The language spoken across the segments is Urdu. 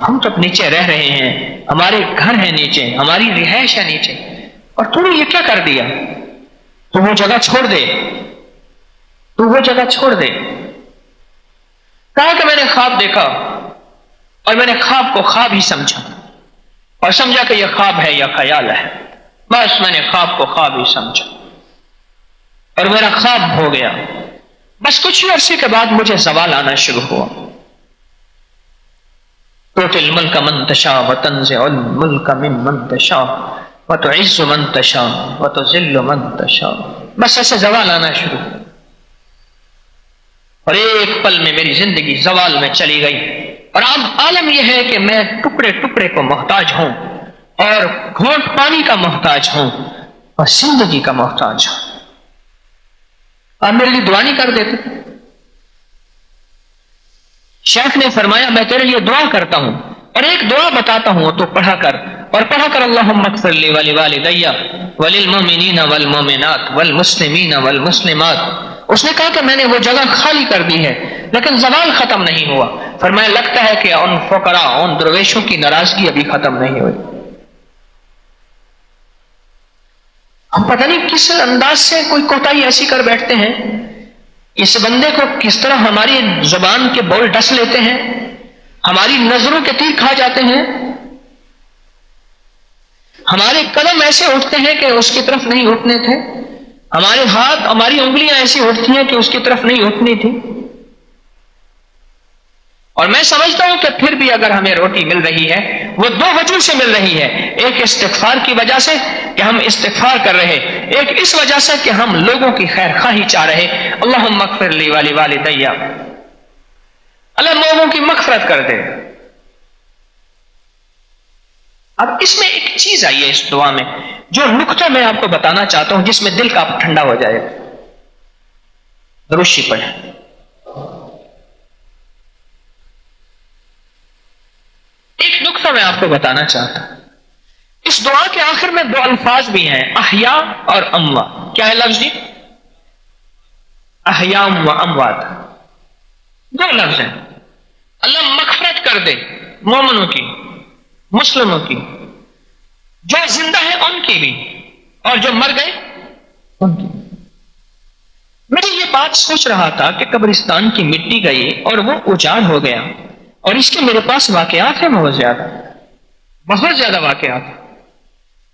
ہم تو نیچے رہ رہے ہیں، ہمارے گھر ہیں نیچے، ہماری رہائش ہے نیچے، اور تو نے یہ کیا کر دیا؟ تو وہ جگہ چھوڑ دے، تو وہ جگہ چھوڑ دے۔ کہا کہ میں نے خواب دیکھا اور میں نے خواب کو خواب ہی سمجھا، اور سمجھا کہ یہ خواب ہے یا خیال ہے، بس میں نے خواب کو خواب ہی سمجھا اور میرا خواب ہو گیا۔ بس کچھ ہی عرصے کے بعد مجھے زوال آنا شروع ہوا۔ تؤتی الملک من تشاء وتنزع الملک ممن تشاء وتعز من تشاء وتذل من تشاء، بس ایسے زوال آنا شروع ہوا، اور ایک پل میں میری زندگی زوال میں چلی گئی، اور اب عالم یہ ہے کہ میں ٹکڑے ٹکڑے کو محتاج ہوں، اور گھونٹ پانی کا محتاج ہوں، اور زندگی کا محتاج ہوں۔ آپ میرے لیے دعا نہیں کر دیتے؟ شیخ نے فرمایا میں تیرے لیے دعا کرتا ہوں، اور ایک دعا بتاتا ہوں تو پڑھا کر، اور پڑھا کر اللہم اغفر لی ولوالدی وللمؤمنین والمؤمنات والمسلمین والمسلمات۔ اس نے کہا کہ میں نے وہ جگہ خالی کر دی ہے لیکن زوال ختم نہیں ہوا۔ فرمایا لگتا ہے کہ ان فقراء، ان درویشوں کی ناراضگی ابھی ختم نہیں ہوئی۔ ہم پتہ نہیں کس انداز سے کوئی کوتاہی ایسی کر بیٹھتے ہیں، اس بندے کو کس طرح ہماری زبان کے بول ڈس لیتے ہیں، ہماری نظروں کے تیر کھا جاتے ہیں، ہمارے قدم ایسے اٹھتے ہیں کہ اس کی طرف نہیں اٹھنے تھے، ہمارے ہاتھ، ہماری انگلیاں ایسی اٹھتی ہیں کہ اس کی طرف نہیں اٹھنی تھی۔ اور میں سمجھتا ہوں کہ پھر بھی اگر ہمیں روٹی مل رہی ہے وہ دو وجہ سے مل رہی ہے، ایک استغفار کی وجہ سے کہ ہم استغفار کر رہے، ایک اس وجہ سے کہ ہم لوگوں کی خیر خواہی چاہ رہے۔ اللہم اغفر لی ولوالدی، اللہ لوگوں کی مغفرت کر دے۔ اب اس میں ایک چیز آئی ہے اس دعا میں، جو نقطہ میں آپ کو بتانا چاہتا ہوں، جس میں دل کا ٹھنڈا ہو جائے۔ درود پڑھیں۔ ایک نقطہ میں آپ کو بتانا چاہتا ہوں، اس دعا کے آخر میں دو الفاظ بھی ہیں، احیا اور اموات۔ کیا ہے لفظ جی؟ احیا و اموات، دو لفظ ہیں۔ اللہ مغفرت کر دے مومنوں کی، مسلموں کی، جو زندہ ہیں ان کی بھی، اور جو مر گئے ان کی۔ میں یہ بات سوچ رہا تھا کہ قبرستان کی مٹی گئی اور وہ اجاڑ ہو گیا، اور اس کے میرے پاس واقعات ہیں بہت زیادہ واقعات،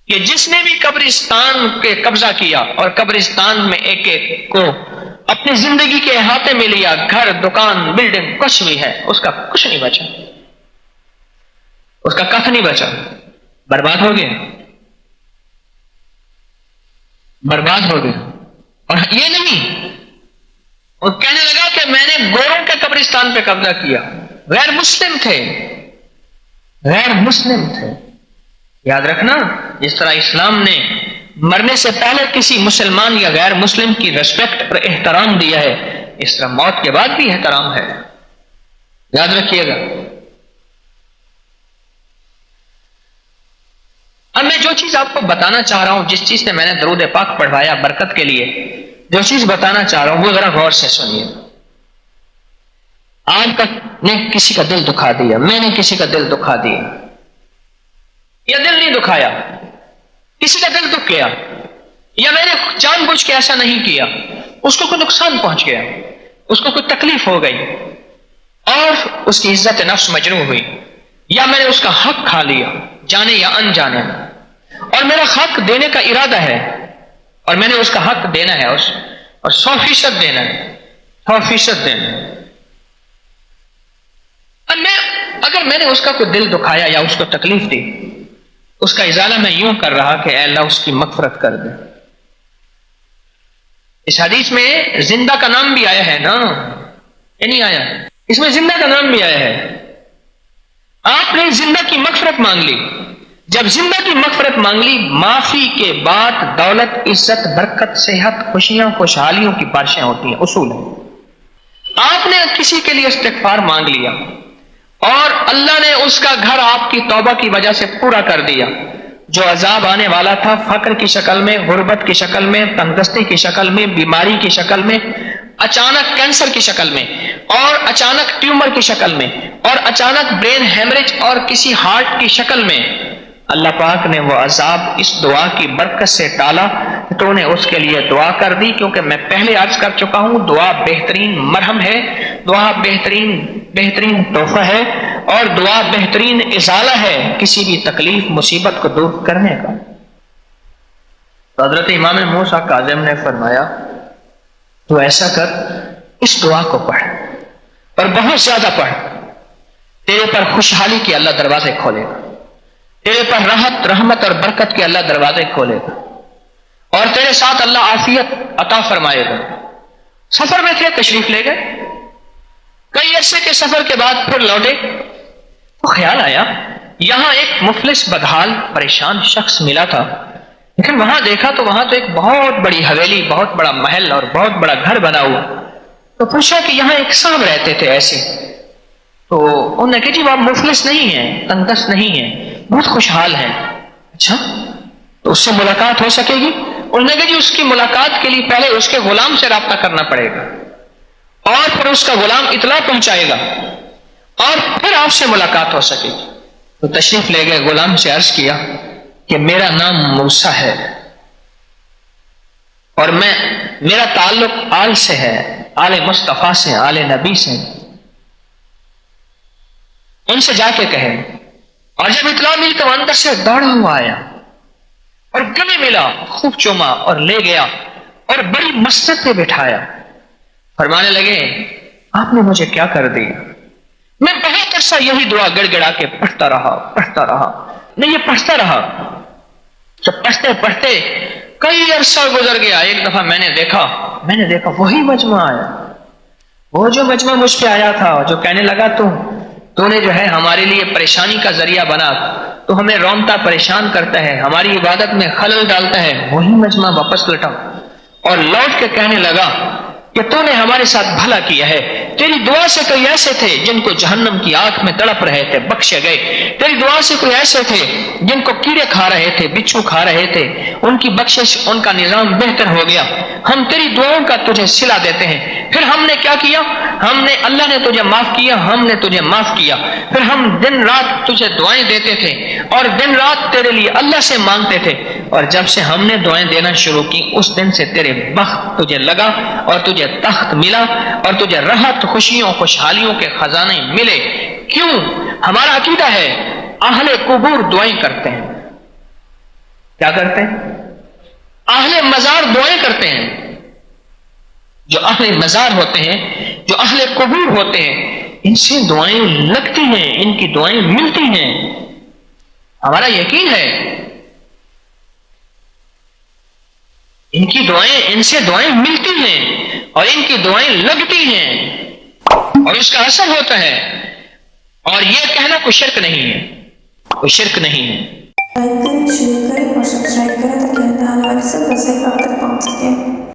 کہ جس نے بھی قبرستان کے قبضہ کیا اور قبرستان میں ایک ایک کو اپنی زندگی کے احاطے میں لیا، گھر، دکان، بلڈنگ، کچھ بھی ہے، اس کا کچھ نہیں بچا، اس کا کھ نہیں بچا، برباد ہو گیا، برباد ہو گیا۔ اور یہ نہیں، وہ کہنے لگا کہ میں نے گوروں کے قبرستان پہ قبضہ کیا، غیر مسلم تھے، غیر مسلم تھے۔ یاد رکھنا، جس طرح اسلام نے مرنے سے پہلے کسی مسلمان یا غیر مسلم کی ریسپیکٹ اور احترام دیا ہے، اس طرح موت کے بعد بھی احترام ہے، یاد رکھیے گا۔ اب میں جو چیز آپ کو بتانا چاہ رہا ہوں، جس چیز سے میں نے درود پاک پڑھوایا برکت کے لیے، جو چیز بتانا چاہ رہا ہوں وہ ذرا غور سے سنیے۔ آپ نے کسی کا دل دکھا دیا، میں نے کسی کا دل دکھا دیا، یا دل نہیں دکھایا، کسی کا دل دکھ گیا، یا میں نے جان بوجھ کے ایسا نہیں کیا، اس کو کوئی نقصان پہنچ گیا، اس کو کوئی تکلیف ہو گئی اور اس کی عزت نفس مجروح ہوئی، یا میں نے اس کا حق کھا لیا جانے یا انجانے، اور میرا حق دینے کا ارادہ ہے اور میں نے اس کا حق دینا ہے، اور 100% دینا ہے، 100% دینا ہے۔ اگر میں نے اس کا کوئی دل دکھایا یا اس کو تکلیف دی، اس کا ازالہ میں یوں کر رہا کہ اے اللہ اس کی مغفرت کر دے۔ اس حدیث میں زندہ کا نام بھی آیا ہے نا، یہ نہیں آیا، اس میں زندہ کا نام بھی آیا ہے۔ آپ نے زندہ کی مغفرت مانگ لی، جب زندہ کی مغفرت مانگ لی، معافی کے بعد دولت، عزت، برکت، صحت، خوشیاں، خوشحالیوں کی بارشیں ہوتی ہیں، اصول ہے۔ آپ نے کسی کے لیے استغفار مانگ لیا اور اللہ نے اس کا گھر آپ کی توبہ کی وجہ سے پورا کر دیا، جو عذاب آنے والا تھا فقر کی شکل میں، غربت کی شکل میں، تنگدستی کی شکل میں، بیماری کی شکل میں، اچانک کینسر کی شکل میں، اور اچانک ٹیومر کی شکل میں، اور اچانک برین ہیمریج اور کسی ہارٹ کی شکل میں، اللہ پاک نے وہ عذاب اس دعا کی برکت سے ٹالا تو نے اس کے لیے دعا کر دی، کیونکہ میں پہلے عرض کر چکا ہوں دعا بہترین مرہم ہے، دعا بہترین تحفہ ہے، اور دعا بہترین ازالہ ہے کسی بھی تکلیف مصیبت کو دور کرنے کا۔ تو حضرت امام موسیٰ کاظم نے فرمایا تو ایسا کر، اس دعا کو پڑھ اور بہت زیادہ پڑھ، تیرے پر خوشحالی کے اللہ دروازے کھولے گا، تیرے پر راحت رحمت اور برکت کے اللہ دروازے کھولے گا، اور تیرے ساتھ اللہ عافیت عطا فرمائے گا۔ سفر میں تھے، تشریف لے گئے، کئی عرصے کے سفر کے بعد پھر لوٹے تو خیال آیا یہاں ایک مفلس بدحال پریشان شخص ملا تھا، لیکن وہاں دیکھا تو وہاں تو ایک بہت بڑی حویلی، بہت بڑا محل اور بہت بڑا گھر بنا ہوا۔ تو پوچھا کہ یہاں ایک صاحب رہتے تھے ایسے، تو انہوں نے کہا جی وہ آپ مفلس نہیں ہیں، تنگ دست نہیں ہیں، بہت خوشحال ہیں۔ اچھا تو اس سے ملاقات ہو سکے گی؟ انہوں نے کہا جی اس کی ملاقات کے لیے پہلے اس کے غلام سے رابطہ کرنا پڑے گا، اور پھر اس کا غلام اطلاع پہنچائے گا، اور پھر آپ سے ملاقات ہو سکے گی۔ تو تشریف لے گئے، غلام سے عرض کیا کہ میرا نام موسیٰ ہے، اور میرا تعلق آل سے ہے، آل مصطفیٰ سے، آل نبی سے، ان سے جا کے کہے۔ اور جب اطلاع ملی تو اندر سے دوڑا ہوا آیا اور گلے ملا، خوب چوما اور لے گیا اور بڑی مسجد پہ بٹھایا۔ فرمانے لگے آپ نے مجھے کیا کر دیا؟ میں بہت عرصہ یہی دعا گڑ گڑا کے پڑھتا رہا، نہیں یہ پڑھتا رہا۔ جب پڑھتے پڑھتے کئی عرصہ گزر گیا، ایک دفعہ میں نے دیکھا وہی مجمع آیا، وہ جو مجمع مجھ پہ آیا تھا، جو کہنے لگا تو نے جو ہے ہمارے لیے پریشانی کا ذریعہ بنا، تو ہمیں رونتا پریشان کرتا ہے، ہماری عبادت میں خلل ڈالتا ہے، وہی مجمع واپس لٹا اور لوٹ کے کہنے لگا کہ تو نے ہمارے ساتھ بھلا کیا ہے، تیری دعا سے کوئی ایسے تھے جن کو جہنم کی آگ میں تڑپ رہے تھے بخشے گئے، تیری دعا سے کوئی ایسے تھے جن کو کیڑے کھا رہے تھے، بچھو کھا رہے تھے، ان کی بخشش، ان کا نظام بہتر ہو گیا۔ ہم تیری دعاؤں کا تجھے صلہ دیتے ہیں۔ پھر ہم نے کیا کیا؟ اللہ نے تجھے معاف کیا، ہم نے تجھے معاف کیا۔ پھر ہم دن رات تجھے دعائیں دیتے تھے اور دن رات تیرے لیے اللہ سے مانگتے تھے، اور جب سے ہم نے دعائیں دینا شروع کی اس دن سے تیرے بخت تجھے لگا اور تجھے تخت ملا اور تجھے راحت، خوشیوں، خوشحالیوں کے خزانے ملے۔ کیوں؟ ہمارا عقیدہ ہے اہل قبور دعائیں کرتے ہیں۔ کیا کرتے ہیں؟ اہل مزار دعائیں کرتے ہیں۔ جو اہل مزار ہوتے ہیں، جو اہل قبور ہوتے ہیں، ان سے دعائیں لگتی ہیں، ان کی دعائیں ملتی ہیں۔ ہمارا یقین ہے ان سے دعائیں ملتی ہیں اور ان کی دعائیں لگتی ہیں اور اس کا اثر ہوتا ہے، اور یہ کہنا کوئی شرک نہیں ہے، کوئی شرک نہیں ہے۔ لائک کریں، شیئر کریں اور سبسکرائب کریں تاکہ آنے والی سب رسائی آپ تک پہنچ سکے۔